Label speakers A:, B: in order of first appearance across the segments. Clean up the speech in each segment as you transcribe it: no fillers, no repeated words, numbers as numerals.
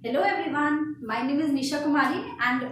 A: Hello everyone, my name is Nisha Kumari and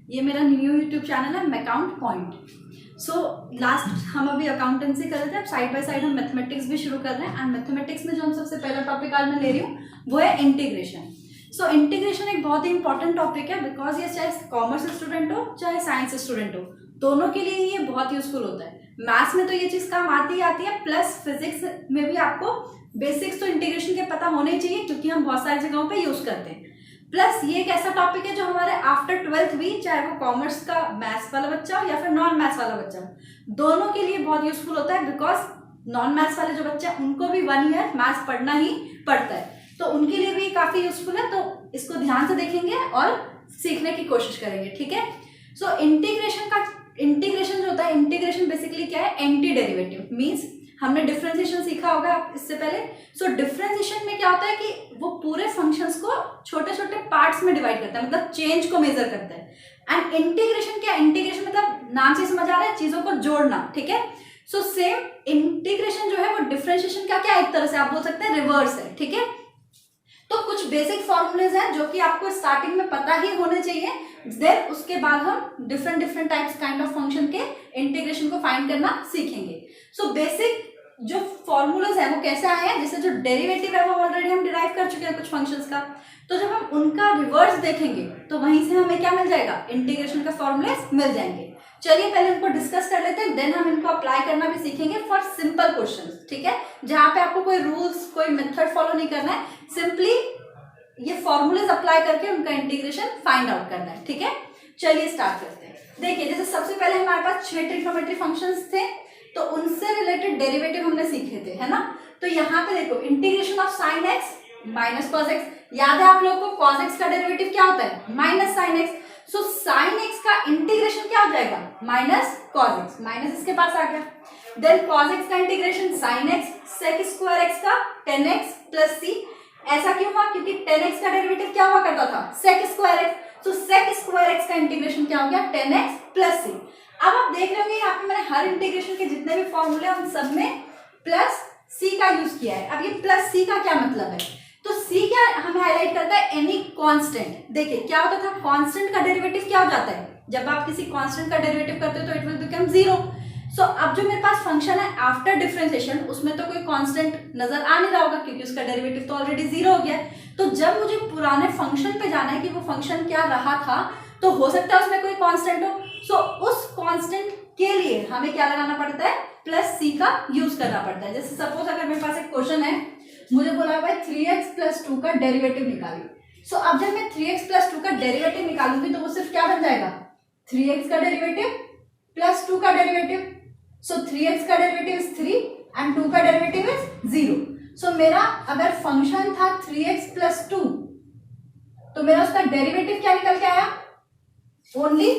A: ये मेरा new YouTube channel है मैकाउंट पॉइंट। सो लास्ट हम अभी अकाउंटेंसी कर रहे थे, अब साइड बाय साइड हम मैथमेटिक्स भी शुरू कर रहे हैं। एंड मैथमेटिक्स में जो हम सबसे पहला टॉपिक आज मैं ले रही हूँ वो है इंटीग्रेशन। सो इंटीग्रेशन एक बहुत ही इंपॉर्टेंट टॉपिक है बिकॉज ये चाहे कॉमर्स स्टूडेंट हो चाहे साइंस स्टूडेंट हो, दोनों के लिए ये बहुत यूजफुल होता है। मैथ्स में तो ये चीज काम आती ही आती है, प्लस फिजिक्स में भी आपको बेसिक्स तो इंटीग्रेशन के पता होने ही चाहिए क्योंकि हम बहुत सारी जगहों पे यूज करते हैं। प्लस ये एक ऐसा टॉपिक है जो हमारे आफ्टर 12th भी, चाहे वो कॉमर्स का मैथ्स वाला बच्चा हो या फिर नॉन मैथ्स वाला बच्चा हो, दोनों के लिए बहुत यूजफुल होता है बिकॉज नॉन मैथ्स वाले जो बच्चे हैं उनको भी 1 ईयर मैथ्स पढ़ना ही पड़ता है, तो उनके लिए भी काफी यूजफुल है। तो इसको ध्यान से देखेंगे और सीखने की कोशिश करेंगे, ठीक है। सो इंटीग्रेशन जो होता है, इंटीग्रेशन बेसिकली क्या है, एंटी डेरिवेटिव मीन्स हमने डिफरेंशिएशन सीखा होगा इससे पहले। सो डिफरेंशिएशन में क्या होता है कि वो पूरे फंक्शंस को छोटे छोटे पार्ट्स में डिवाइड करता है, मतलब चेंज को मेजर करता है। एंड इंटीग्रेशन क्या है, इंटीग्रेशन मतलब नाम से समझ आ रहा है चीजों को जोड़ना, ठीक है। सो सेम इंटीग्रेशन जो है वो डिफरेंशिएशन का क्या एक तरह से आप बोल सकते हैं रिवर्स है, ठीक है। तो कुछ बेसिक फॉर्मूलेज हैं जो कि आपको स्टार्टिंग में पता ही होने चाहिए, देन उसके बाद हम different types kind of function के इंटीग्रेशन को फाइंड करना सीखेंगे। सो बेसिक जो फॉर्मूलाज है वो कैसे आए हैं, जैसे जो डेरिवेटिव है वो ऑलरेडी हम डिराइव कर चुके हैं कुछ फंक्शंस का, तो जब हम उनका रिवर्स देखेंगे तो वहीं से हमें क्या मिल जाएगा, इंटीग्रेशन का फॉर्मूलेज मिल जाएंगे। चलिए पहले उनको डिस्कस कर लेते हैं, देन हम इनको अप्लाई करना भी सीखेंगे फॉर सिंपल क्वेश्चंस, ठीक है, जहां पे आपको कोई रूल्स कोई मेथड फॉलो नहीं करना है, सिंपली ये फॉर्मूलेज अप्लाई करके उनका इंटीग्रेशन फाइंड आउट करना है, ठीक है। चलिए स्टार्ट करते हैं। देखिए जैसे सबसे पहले हमारे पास 6 ट्रिग्नोमेट्री फंक्शंस थे, तो उनसे रिलेटेड डेरिवेटिव हमने सीखे थे, है ना। तो यहाँ पे देखो integration of sine x minus cos x, याद है आप लोगों को कॉस एक्स का डेरिवेटिव क्या होता है, minus sine x. So sine x का इंटीग्रेशन क्या हो जाएगा, माइनस कॉस एक्स, माइनस इसके पास आ गया। देन कॉस एक्स का integration sine x sec square x का 10x प्लस सी। ऐसा क्यों हुआ, क्योंकि 10x का डेरिवेटिव क्या हुआ करता था, सेक स्क्वायर एक्स। तो सेक स्क्वायर एक्स का इंटीग्रेशन क्या हो गया, 10x प्लस सी। अब आप देख रहे होंगे यहाँ पे मैंने हर इंटीग्रेशन के जितने भी फॉर्मूले उन सब में प्लस सी का यूज किया है। अब ये प्लस सी का क्या मतलब है, तो सी क्या हमें हाईलाइट करता है, एनी कांस्टेंट। देखिए क्या होता था, कांस्टेंट का डेरिवेटिव क्या हो जाता है, जब आप किसी कांस्टेंट का डेरिवेटिव करते हो तो इट विल बिकम 0। सो अब जो मेरे पास फंक्शन है आफ्टर डिफरेंशिएशन, उसमें तो कोई कांस्टेंट नजर आ नहीं रहा होगा क्योंकि उसका डेरिवेटिव तो ऑलरेडी 0 हो गया है। तो जब मुझे पुराने फंक्शन पे जाना है कि वो फंक्शन क्या रहा था, तो हो सकता है उसमें कोई कांस्टेंट हो। सो उस कांस्टेंट के लिए हमें क्या लगाना पड़ता है, प्लस सी का यूज करना पड़ता है। जैसे सपोज अगर मेरे पास एक क्वेश्चन है, मुझे बोला भाई 3x प्लस 2 का डेरिवेटिव निकालिए। सो अब जब मैं 3x प्लस 2 का डेरिवेटिव निकालूंगी तो वो सिर्फ क्या बन जाएगा, 3x का डेरिवेटिव प्लस 2 का डेरिवेटिव। सो 3x का डेरिवेटिव इज 3 एंड 2 का डेरिवेटिव इज 0। सो मेरा अगर फंक्शन था 3x प्लस 2, तो मेरा उसका डेरिवेटिव क्या निकल के आया, ओनली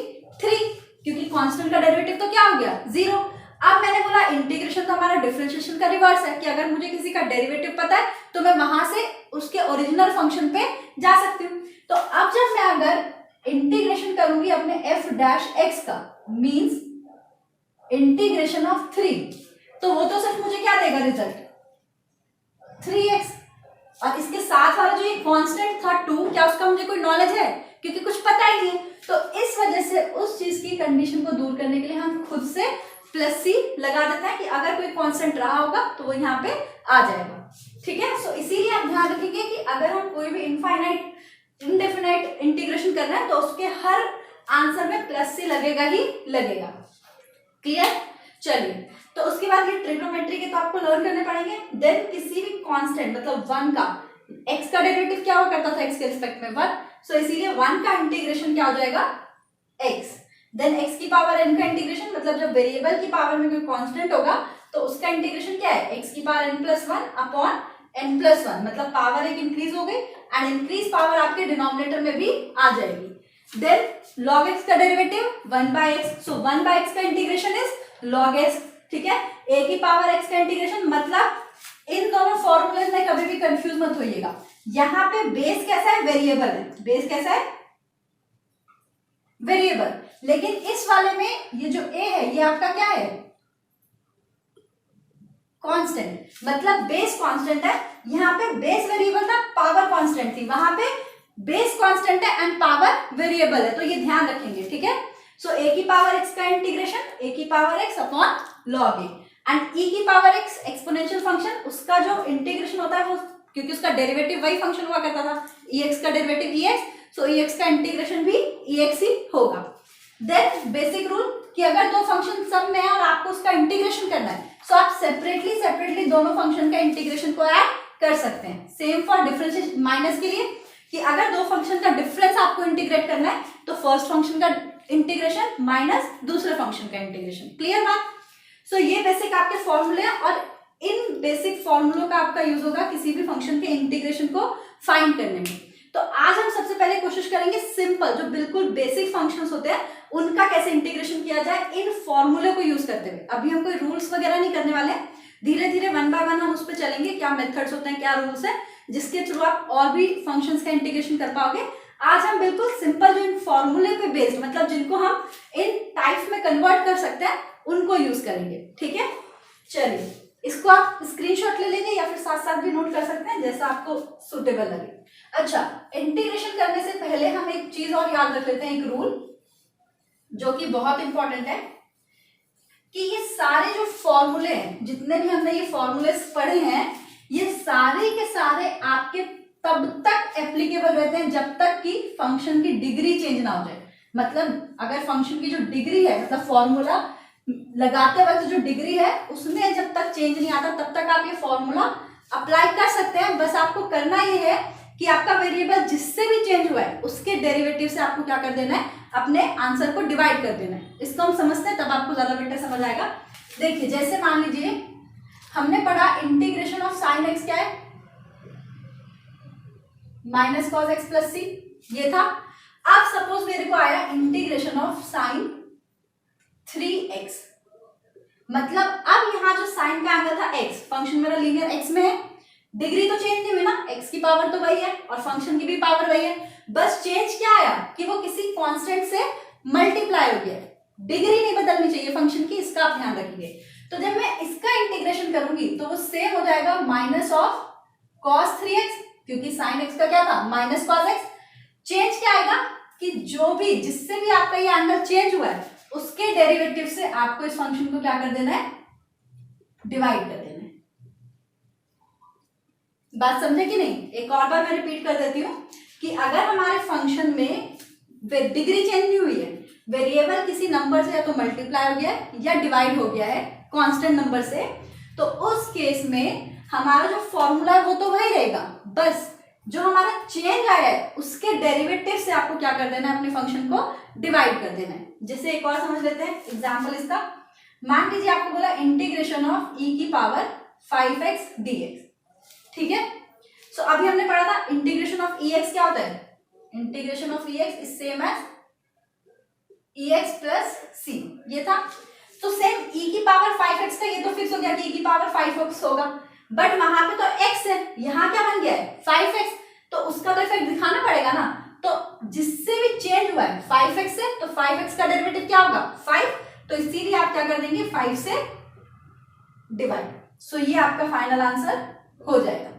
A: 3, क्योंकि कांस्टेंट का डेरिवेटिव तो क्या हो गया, 0। अब मैंने बोला इंटीग्रेशन तो हमारा डिफरेंशिएशन का रिवर्स है कि अगर मुझे किसी का डेरिवेटिव पता है तो मैं वहां से उसके ओरिजिनल फंक्शन पे जा सकती हूँ। तो अब जब मैं अगर इंटीग्रेशन करूंगी अपने f डैश x का, मींस इंटीग्रेशन ऑफ 3, तो वो तो सिर्फ मुझे क्या देगा रिजल्ट, 3x। और इसके साथ वाला जो ये कांस्टेंट था 2, क्या उसका मुझे कोई नॉलेज है, क्योंकि कुछ पता ही नहीं है। तो इस वजह से उस चीज की कंडीशन को दूर करने के लिए हम खुद से प्लस सी लगा देते हैं कि अगर कोई कांस्टेंट रहा होगा तो वो यहाँ पे आ जाएगा, ठीक है। सो इसीलिए आप ध्यान रखेंगे कि अगर हम कोई भी इनफाइनाइट इंडेफिनाइट इंटीग्रेशन कर रहे हैं तो उसके हर आंसर में प्लस सी लगेगा ही लगेगा, क्लियर। चलिए तो उसके बाद ये ट्रिग्नोमेट्री के तो आपको लर्न करने पड़ेंगे। देन किसी भी कांस्टेंट मतलब 1 का, x का डेरिवेटिव क्या हुआ करता था x के रिस्पेक्ट में 1, सो इसीलिए 1 का इंटीग्रेशन क्या हो जाएगा, x। देन x की पावर n का इंटीग्रेशन, मतलब जब वेरिएबल की पावर में कोई कांस्टेंट होगा तो उसका इंटीग्रेशन क्या है, x की power n plus 1 upon n plus 1, मतलब पावर एक इंक्रीज हो गई एंड इंक्रीज पावर आपके डिनोमिनेटर में भी आ जाएगी। देन log x का डेरिवेटिव 1 बाय x, सो 1 बाय x का इंटीग्रेशन इज log x, ठीक है। a की पावर x का इंटीग्रेशन, मतलब इन दोनों फॉर्मूलेज में कभी भी कंफ्यूज मत होइएगा। यहाँ पे बेस कैसा है, वेरिएबल है, बेस कैसा है, वेरिएबल। लेकिन इस वाले में ये जो a है ये आपका क्या है, कांस्टेंट, मतलब बेस कांस्टेंट है। यहाँ पे बेस वेरिएबल था, पावर कांस्टेंट थी, वहां पे बेस कांस्टेंट है एंड पावर वेरिएबल है, तो ये ध्यान रखेंगे, ठीक है। सो ए की पावर एक्स का इंटीग्रेशन ए की power x upon log a, and e की पावर एक्स एक्सपोनेंशियल फंक्शन, उसका जो इंटीग्रेशन होता है वो, क्योंकि उसका डेरिवेटिव वही फंक्शन हुआ करता था, ई एक्स का डेरिवेटिव ई एक्स, सो ई एक्स का इंटीग्रेशन भी ई एक्स ही होगा। देन बेसिक रूल कि अगर दो फंक्शन सम में है और आपको उसका इंटीग्रेशन करना है, सो आप सेपरेटली दोनों फंक्शन का इंटीग्रेशन को ऐड कर सकते हैं। सेम फॉर डिफरेंशिएशन माइनस के लिए, कि अगर दो फंक्शन का डिफरेंस आपको इंटीग्रेट करना है तो फर्स्ट फंक्शन का इंटीग्रेशन माइनस दूसरे फंक्शन का इंटीग्रेशन। क्लियर बात। सो ये बेसिक आपके फॉर्मूले हैं और इन बेसिक फॉर्मूलों का आपका यूज होगा किसी भी फंक्शन के इंटीग्रेशन को फाइंड करने में। तो आज हम सबसे पहले कोशिश करेंगे सिंपल जो बिल्कुल बेसिक फंक्शंस होते हैं उनका कैसे इंटीग्रेशन किया जाए इन फॉर्मूले को यूज करते हुए। अभी हम कोई रूल्स वगैरह नहीं करने वाले, धीरे धीरे वन बाय वन हम उस पर चलेंगे, क्या मेथड्स होते हैं, क्या रूल्स है, जिसके थ्रू आप और भी फंक्शंस का इंटीग्रेशन कर पाओगे। आज हम बिल्कुल सिंपल जो इन फॉर्मूले पे बेस्ड, मतलब जिनको हम इन टाइप्स में कन्वर्ट कर सकते हैं, उनको यूज करेंगे, ठीक है। चलिए, इसको आप स्क्रीनशॉट ले लेंगे या फिर साथ साथ भी नोट कर सकते हैं, जैसा आपको सुटेबल लगे। अच्छा, इंटीग्रेशन करने से पहले हम एक चीज और याद रख लेते हैं, एक रूल जो कि बहुत इंपॉर्टेंट है, कि ये सारे जो फॉर्मूले हैं, जितने भी हमने ये फॉर्मूले पढ़े हैं, ये सारे के सारे आपके तब तक एप्लीकेबल रहते हैं जब तक कि फंक्शन की डिग्री चेंज ना हो जाए। मतलब अगर फंक्शन की जो डिग्री है, मतलब फॉर्मूला लगाते वक्त जो डिग्री है उसमें जब तक चेंज नहीं आता तब तक आप ये फॉर्मूला अप्लाई कर सकते हैं। बस आपको करना ये है कि आपका वेरिएबल जिससे भी चेंज हुआ है उसके डेरिवेटिव से आपको क्या कर देना है, अपने आंसर को डिवाइड कर देना है। इसको हम समझते हैं, तब आपको ज्यादा बेटर समझ आएगा। देखिए, जैसे मान लीजिए हमने पढ़ा इंटीग्रेशन ऑफ साइन एक्स क्या है, माइनस कॉस एक्स प्लस सी, ये था। अब सपोज मेरे को आया इंटीग्रेशन ऑफ साइन 3x, मतलब अब यहाँ जो साइन का एंगल था x, फंक्शन मेरा लीनियर x में है, डिग्री तो चेंज नहीं हुई ना, x की पावर तो वही है और फंक्शन की भी पावर वही है, बस चेंज क्या आया कि वो किसी कांस्टेंट से मल्टीप्लाई हो गया। डिग्री नहीं बदलनी चाहिए फंक्शन की, इसका आप ध्यान रखिए। तो जब मैं इसका इंटीग्रेशन करूंगी तो वो सेम हो जाएगा माइनस ऑफ cos 3x, क्योंकि sin x का क्या था, माइनस cos x। चेंज क्या आएगा कि जो भी जिससे भी आपका ये एंगल चेंज हुआ है उसके डेरिवेटिव से आपको इस फंक्शन को क्या कर देना है, डिवाइड कर देना है। बात समझे कि नहीं? एक और बार मैं रिपीट कर देती हूं कि अगर हमारे फंक्शन में डिग्री चेंज नहीं हुई है, वेरिएबल किसी नंबर से या तो मल्टीप्लाई हो गया है या डिवाइड हो गया है कांस्टेंट नंबर से, तो उस केस में हमारा जो फॉर्मूला है वो तो वही रहेगा, बस जो हमारा चेंज आया है उसके डेरिवेटिव से आपको क्या कर देना है, अपने फंक्शन को डिवाइड कर देना है। जैसे एक और समझ लेते हैं एग्जांपल इसका। मान लीजिए आपको बोला इंटीग्रेशन ऑफ e की पावर 5x dx, ठीक है। सो अभी हमने पढ़ा था इंटीग्रेशन ऑफ ex क्या होता है, integration of ex is same as ex plus c, ये था। तो सेम e की पावर 5x का ये तो फिक्स हो गया कि e की पावर 5x होगा, बट वहां पे तो x है, यहाँ क्या बन गया है 5x, तो उसका तो इफेक्ट दिखाना पड़ेगा ना। तो जिससे भी चेंज हुआ है 5x से, तो 5x का डेरिवेटिव क्या होगा 5, तो इसीलिए आप क्या कर देंगे 5 से डिवाइड। सो ये आपका फाइनल आंसर हो जाएगा।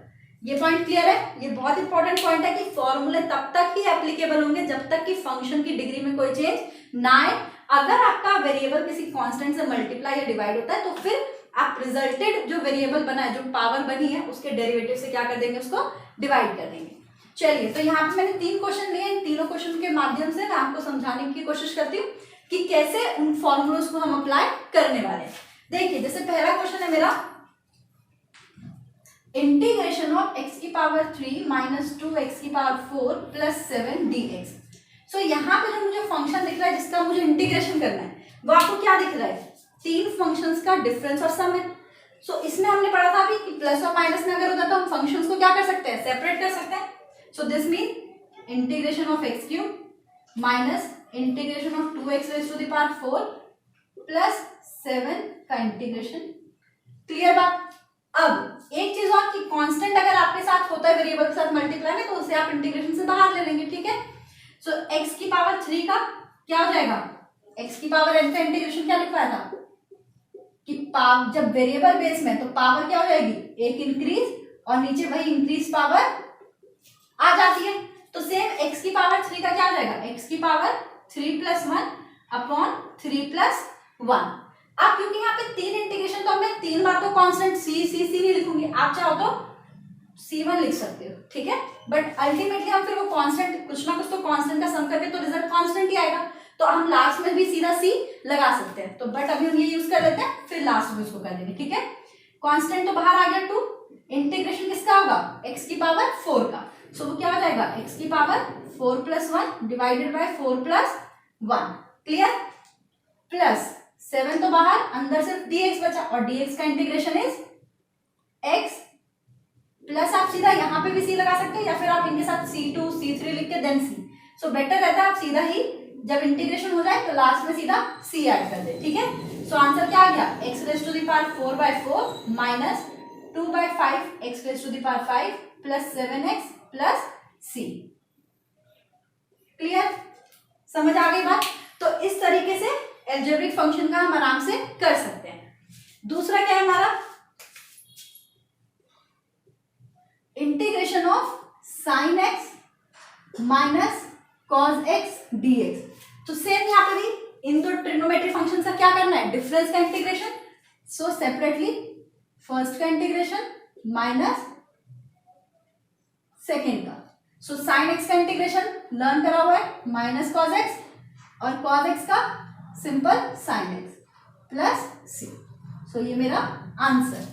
A: ये पॉइंट क्लियर है? ये बहुत इंपॉर्टेंट पॉइंट है कि फॉर्मूले तब तक ही एप्लीकेबल होंगे जब तक कि फंक्शन की डिग्री में कोई चेंज ना आए। अगर आपका वेरिएबल किसी कांस्टेंट से मल्टीप्लाई या डिवाइड होता है तो फिर आप रिजल्टेड जो वेरिएबल बना है, जो पावर बनी है, उसके डेरिवेटिव से क्या कर देंगे, उसको डिवाइड कर देंगे। चलिए, तो यहाँ पे मैंने 3 क्वेश्चन लिए, इन तीनों क्वेश्चन के माध्यम से मैं आपको समझाने की कोशिश करती हूँ कि कैसे उन फॉर्मूलोज को हम अप्लाई करने वाले हैं। देखिए, जैसे पहला क्वेश्चन है मेरा इंटीग्रेशन ऑफ x की पावर 3 माइनस 2x की पावर 4 प्लस 7 dx। सो यहाँ पे जो मुझे फंक्शन दिख रहा है जिसका मुझे इंटीग्रेशन करना है, वो आपको क्या दिख रहा है, 3 फंक्शंस का डिफरेंस और सम है। सो इसमें हमने पढ़ा था अभी कि प्लस और माइनस में अगर होता तो हम फंक्शंस को क्या कर सकते हैं, सेपरेट कर सकते हैं। So this mean integration of x cube minus integration of 2x raise to the power 4 plus 7 का इंटीग्रेशन। क्लियर बात? अब एक चीज और कि कांस्टेंट अगर आपके साथ होता है वेरिएबल के साथ मल्टीप्लाई में, तो उसे आप इंटीग्रेशन से बाहर ले लेंगे, ठीक है। सो x की पावर 3 का क्या हो जाएगा, x की पावर n का इंटीग्रेशन क्या लिखवाया था कि जब वेरिएबल बेस में तो पावर क्या हो जाएगी, एक इंक्रीज और नीचे वही इंक्रीज पावर आ जाती है। तो सेम x की पावर 3 का क्या हो जाएगा, x की पावर 3 + 1 अपॉन 3 + 1। अब क्योंकि यहाँ पे 3 इंटीग्रेशन, तो मैं 3 बार तो कांस्टेंट c नहीं लिखूंगी, आप चाहो तो c1 लिख सकते हो, ठीक है। बट अल्टीमेटली हम फिर वो कांस्टेंट, कुछ ना कुछ तो कांस्टेंट का सम करके तो रिजल्ट कांस्टेंट ही आएगा, तो हम लास्ट में भी सीधा c लगा सकते हैं। तो बट अभी हम ये यूज कर लेते हैं, फिर लास्ट में उसको कर देंगे, ठीक है। कांस्टेंट तो बाहर आ गया 2, इंटीग्रेशन किसका होगा, x की पावर 4 का। सो वो क्या हो जाएगा, x की power 4 + 1 divided by 4 + 1, clear. Plus 7 तो बाहर, अंदर सिर्फ dx बचा, और dx का इंटीग्रेशन इज x, प्लस आप सीधा यहाँ पे भी c लगा सकते हैं, या फिर आप इनके साथ c2 c3 लिख के देन c। सो बेटर रहता है आप सीधा ही जब इंटीग्रेशन हो जाए तो लास्ट में सीधा c ऐड कर दे, ठीक है। सो आंसर क्या आ गया, x⁴ 4/4 minus 2/5 x⁵ plus 7x plus c। Clear, समझ आ गई बात। तो इस तरीके से एल्जेब्रिक फंक्शन का हम आराम से कर सकते हैं। दूसरा क्या है हमारा, integration of sin x minus cos x dx। तो सेम यहाँ पे भी इन दो ट्रिग्नोमेट्री फंक्शन का क्या करना है, डिफरेंस का इंटीग्रेशन। सो सेपरेटली फर्स्ट का इंटीग्रेशन माइनस सेकेंड का। सो sin x का इंटीग्रेशन लर्न करा हुआ है, माइनस cos x, और cos x का simple sin x plus c। सो ये मेरा आंसर।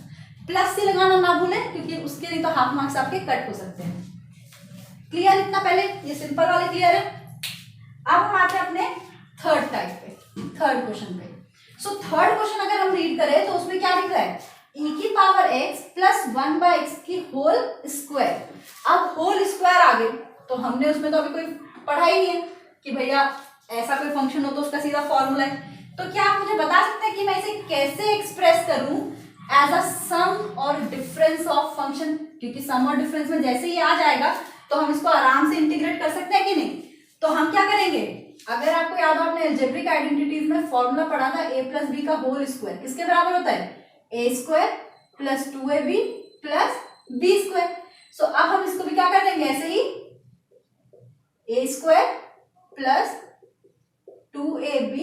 A: प्लस c लगाना ना भूलें, क्योंकि उसके लिए तो हाफ मार्क्स आपके कट हो सकते हैं। क्लियर, इतना पहले ये सिंपल वाले क्लियर है। अब हम आते हैं अपने थर्ड टाइप पे, थर्ड क्वेश्चन पे। सो थर्ड क्वेश्चन अगर हम रीड करें तो उसमें क्या लिख रहा है, e⁻x प्लस 1/x की होल स्क्वायर। अब होल स्क्वायर आ गई, तो हमने उसमें तो अभी कोई पढ़ा ही नहीं है कि भैया ऐसा कोई फंक्शन हो तो उसका सीधा फॉर्मूला है। तो क्या आप मुझे बता सकते हैं कि मैं इसे कैसे एक्सप्रेस करूं एज अ सम और डिफरेंस ऑफ फंक्शन, क्योंकि सम और डिफरेंस में जैसे ही आ जाएगा तो हम इसको आराम से इंटीग्रेट कर सकते हैं कि नहीं। तो हम क्या करेंगे, अगर आपको याद हो आपने अलजेब्रिक आइडेंटिटीज में फॉर्मूला पढ़ा था a + b का होल स्क्वायर किसके बराबर होता है, a² + 2ab + b²। सो अब हम इसको भी क्या कर देंगे, ऐसे ही a² + 2ab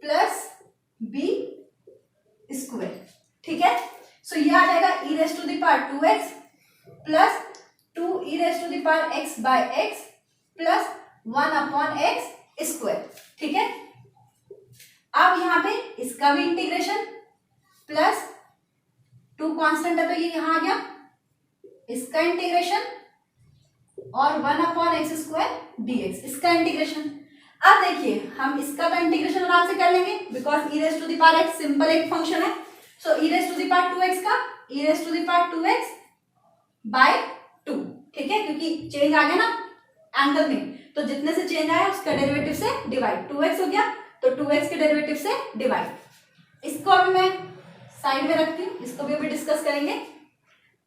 A: + b², ठीक है। सो ये आ जाएगा e⁻²x plus 2e⁻x/x plus 1/x², ठीक है। अब यहाँ पे इसका भी इंटीग्रेशन, प्लस 2 कांस्टेंट है तो ये यहाँ आ गया, इसका इंटीग्रेशन, और 1/x² dx, इसका इंटीग्रेशन। अब देखिए हम इसका तो इंटीग्रेशन आराम से कर लेंगे, बिकॉज e⁻x सिंपल एक फंक्शन है। सो e⁻2x का e⁻2x/2, ठीक है, क्योंकि चेंज आ गया ना एंगल में, तो जितने से चेंज आया उसका डेरिवेटिव से डिवाइड, 2x हो गया तो 2x के डेरिवेटिव से डिवाइड। इसको अभी मैं साइड में रखती हूँ, इसको भी अभी डिस्कस करेंगे।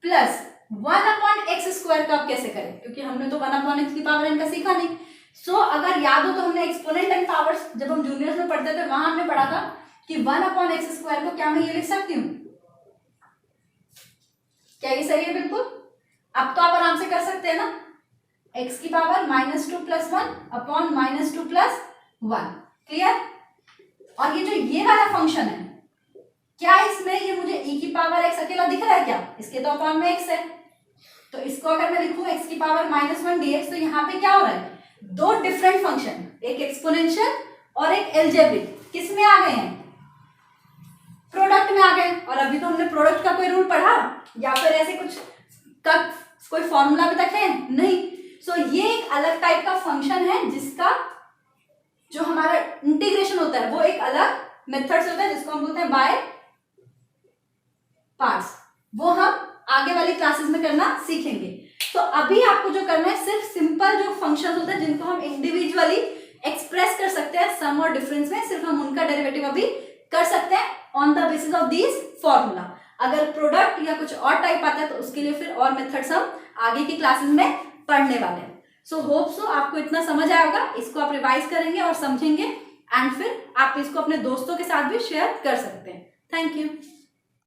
A: प्लस 1/x² का आप कैसे करें, क्योंकि हमने तो 1/x की पावर n का सीखा नहीं। सो अगर याद हो तो हमने एक्सपोनेंट एंड पावर्स जब हम जूनियर्स में पढ़ते थे वहां हमने पढ़ा था कि 1/x² को क्या मैं ये लिख सकती हूँ, क्या ये सही है, बिल्कुल। अब तो आप आराम से कर सकते हैं ना, x की पावर -2 + 1 अपॉन -2 + 1, क्लियर। और ये जो ये वाला फंक्शन है, क्या इसमें ये मुझे e⁻x अकेला दिख रहा है क्या, इसके तो अपॉन में x है, तो इसको अगर मैं लिखूं x की पावर -1 dx, तो यहाँ पे क्या हो रहा है, दो डिफरेंट फंक्शन, एक एक्सपोनेंशियल और एक एल्जेब्रिक, किस में आ गए हैं, प्रोडक्ट में आ गए। और अभी तो हमने प्रोडक्ट का कोई रूल पढ़ा या फिर ऐसे कुछ का कोई फॉर्मूला भी तक है नहीं। सो ये एक अलग टाइप का फंक्शन है जिसका जो हमारा इंटीग्रेशन होता है वो एक अलग मेथड से होता है, जिसको हम बोलते हैं बाय पार्ट्स। वो हम आगे वाली क्लासेस में करना सीखेंगे। तो अभी आपको जो करना है सिर्फ सिंपल जो फंक्शन होते हैं जिनको हम इंडिविजुअली एक्सप्रेस कर सकते हैं सम और डिफरेंस में, सिर्फ हम उनका डेरिवेटिव अभी कर सकते हैं on the basis of this formula. अगर प्रोडक्ट या कुछ और टाइप आता है तो उसके लिए फिर और मेथड्स हम आगे की क्लासेस में पढ़ने वाले हैं। सो होप सो आपको इतना समझ आया होगा, इसको आप रिवाइज करेंगे और समझेंगे एंड फिर आप इसको अपने दोस्तों के साथ भी शेयर कर सकते हैं। Thank you.